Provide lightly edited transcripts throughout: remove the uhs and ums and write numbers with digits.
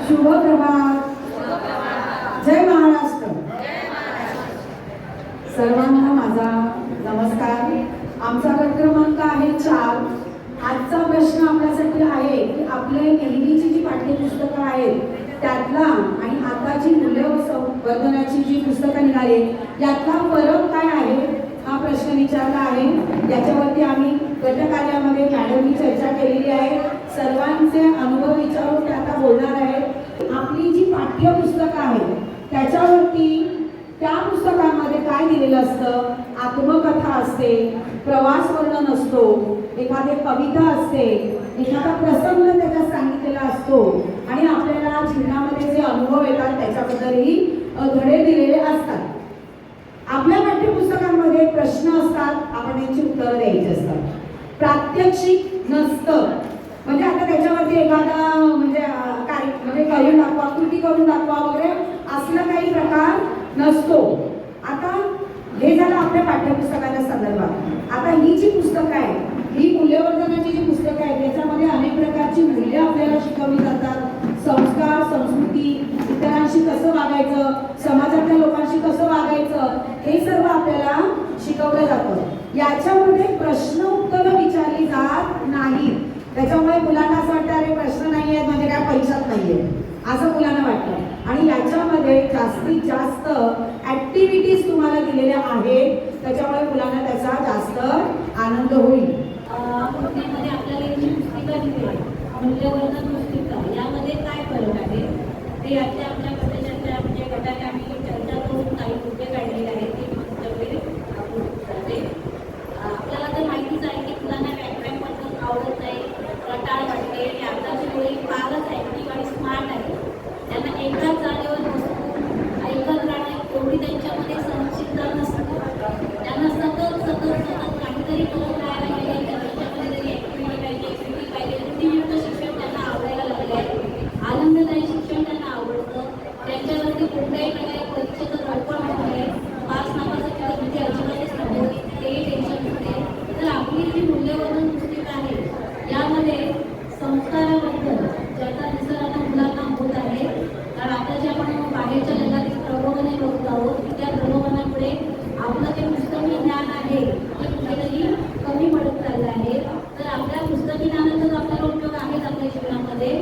शुभ प्रभात. जय महाराष्ट्र. सर्वांना माझा नमस्कार. आमचा गट क्रमांक आहे 4. आजचा प्रश्न आपल्यासाठी आहे की आपले नेहमीची जी पाठ्यपुस्तकं आहेत त्यातला आणि आताची मूल्यवर्धनाची जी पुस्तकं निघाली यातला फरक काय आहे हा प्रश्न विचारला आहे. याच्यावरती आम्ही गटकार्यामध्ये मॅडमनी चर्चा केलेली आहे. सर्वांचे अनुभव विचारून ते आता बोलणार आहेत. आपली जी पाठ्यपुस्तकं आहेत त्याच्यावरती त्या पुस्तकांमध्ये काय दिलेलं असतं, आत्मकथा असते, प्रवास वर्णन असतो, एखादी कविता असते, एखादा प्रसंग त्याच्यात सांगितलेला असतो आणि आपल्याला जीवनामध्ये जे अनुभव येतात त्याच्याबद्दलही धडे दिलेले असतात. आपल्या पाठ्यपुस्तकांमध्ये प्रश्न असतात, आपण त्यांची उत्तरं द्यायची असतात. प्रात्यक्षिक नसतं, म्हणजे आता त्याच्यावरती एखादा म्हणजे करून दाखवा, कृती करून दाखवा वगैरे असला काही प्रकार नसतो. आता हे झालं आपल्या पाठ्यपुस्तकाच्या संदर्भात. आता ही जी पुस्तकं आहे, ही मूल्यवर्धनाची जी पुस्तकं आहेत त्याच्यामध्ये अनेक प्रकारची मूल्य आपल्याला शिकवली जातात. संस्कार, संस्कृती, इतरांशी कसं वागायचं, समाजातल्या लोकांशी कसं वागायचं, हे सर्व आपल्याला शिकवलं जातं. याच्यामध्ये प्रश्न उत्तरं विचारली जात नाही. त्याच्यामुळे मुलांना असं वाटतं अरे प्रश्न नाही आहेत म्हणजे काय परीक्षाच नाही आहे असं मुलांना वाटतं. आणि याच्यामध्ये जास्तीत जास्त ऍक्टिव्हिटीज तुम्हाला दिलेल्या आहेत, त्याच्यामुळे मुलांना त्याचा जास्त आनंद होईल. पुस्तकामध्ये आपल्याला जी पुस्तिका दिली मूल्यवर्धन पुस्तिका, यामध्ये काय फरक आहे ते आपल्या गटाच्या म्हणजे गटाने आम्ही चर्चा करून काही मुद्दे काढलेले आहेत. ते पुस्तके आपल्याला तर माहितीच आहे की मुलांना व्याकरण पद्धत आवडत नाही, रटाळ वाटते. आणि आताची मुले फारच ऍक्टिव्ह आणि स्मार्ट आहे. त्यांना एकाच जागेवर बसून ऐकत राहणं एवढी त्यांच्यामध्ये सहनशीलता नसते. त्यांना सतत काहीतरी करत राहायला पाहिजे. त्यांच्यामध्ये तरी ऍक्टिव्हिटी पाहिजे. रुटीनयुक्त शिक्षण त्यांना आवडायला लागले आहे. आनंददायी शिक्षण त्यांना आवडतं. त्यांच्यावरती कोणत्याही प्रकारे परीक्षेचं दडपण होत आहे. पास नापासं किंवा म्हणजे अजिबातच नको तेही टेन्शन नसते. तर आपली जी मूल्यवर्धन पुस्तिका आहे यामध्ये संस्काराबद्दल ज्याचा निसर्ग आता मुलांना होत आहे. कारण आता जे आपण बाहेरच्या जगातील प्रलोभने बघत आहोत की त्या प्रलोभनामुळे आपलं जे पुस्तकी ज्ञान आहे ते कुठेतरी कमी पडत चाललं आहे. तर आपल्या पुस्तकी ज्ञानाचाच आपल्याला उपयोग आहेच आपल्या जीवनामध्ये.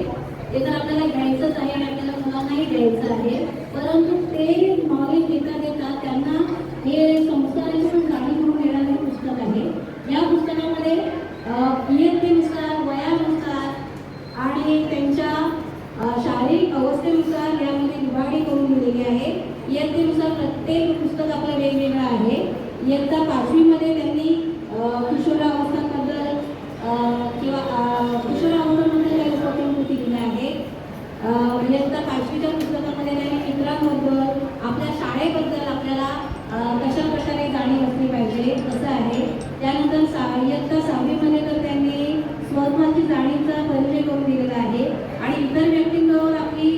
ते तर आपल्याला घ्यायचंच आहे आणि आपल्याला मुलांनाही द्यायचं आहे. परंतु ते नॉलेज देता देता त्यांना हे संस्काराची पण जाणीव करून देणारे पुस्तक आहे. या पुस्तकामध्ये इयत्तेनुसार, वयानुसार आणि त्यांच्या शारीरिक अवस्थेनुसार यामध्ये विभागणी करून दिलेली आहे. इयत्तेनुसार प्रत्येक पुस्तक आपलं वेगवेगळं आहे. इयत्ता 5वीमध्ये त्यांनी किशोरावस्थांबद्दल किंवा किशोरावस्थांबद्दल काही उपक्रमकृती दिल्या आहेत. इयत्ता 5वीच्या पुस्तकामध्ये त्यांनी मित्रांबद्दल, आपल्या शाळेबद्दल आपल्याला कशा प्रकारे जाणीव असली पाहिजे कसं आहे. त्यानंतर इयत्ता 6वीमध्ये तर त्यांनी स्वधर्माची जाणीवचा परिचय करून दिलेला आहे. आणि इतर व्यक्तींबरोबर आपली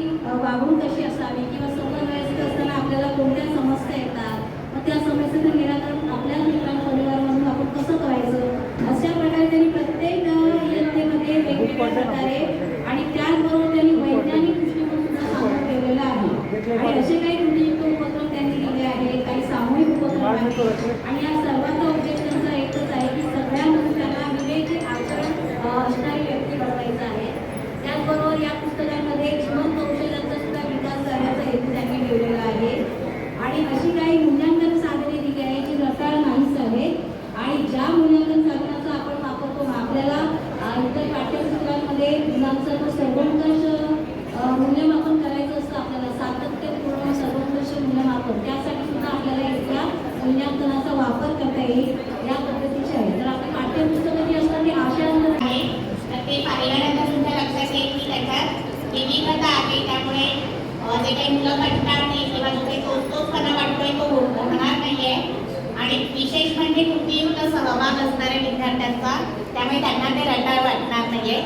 वागणूक कशी असावी किंवा समवयस्क असताना आपल्याला कोणत्या समस्या येतात, मग त्या समस्येचं निराकरण आपल्या परिवारामधून आपण कसं करायचं, अशा प्रकारे त्यांनी प्रत्येक इयत्तेमध्ये वेगवेगळ्या प्रकारे आणि त्याचबरोबर त्यांनी वैज्ञानिक दृष्टिकोन सुद्धा सांगून ठेवलेला आहे. आणि असे काही कृतीयुक्त उपक्रम त्यांनी दिले आहेत, काही सामूहिक उपक्रम आहेत. आणि या सर्वांचा उद्देश त्यांचा एकच आहे की सगळ्यांमधून त्यांना विवेकी आचरण असणारी व्यक्ती बनवायचं आहे. त्याचबरोबर या पुस्तकांमध्ये जीवन कौशल्यांचा सुद्धा विकास करण्याचा हेतू त्यांनी ठेवलेला आहे. आणि अशी काही मूल्यांकन साधने दिली आहे जी रटाळ नाहीच आहे. आणि ज्या मूल्यांकन साधनाचा आपण वापरतो आपल्याला इतर पाठ्यपुस्तकांमध्ये मुलांचं सर्वंकष मूल्यमापन करायचं असतं. आपल्याला सातत्यपूर्ण सर्वंकष मूल्यमापन त्यासाठी सुद्धा आपल्याला इथल्या मूल्यांकनाचा वापर करता येईल या पद्धतीचे आहे. तर आपली पाठ्यपुस्तकं जी असतात ती आशयानंतर आहे तर ते पाहिल्यानंतर तुमच्या लक्षात येईल की त्याच्यात विविधता आहे. त्यामुळे जे काही मुलं कंटाळ नाही किंवा जो काही तोचपणा वाटतोय तो होणार नाहीये. आणि विशेष म्हणजे कृतीयुक्त सहभाग असणाऱ्या विद्यार्थ्यांचा, त्यामुळे त्यांना ते रटाळ वाटणार नाहीये.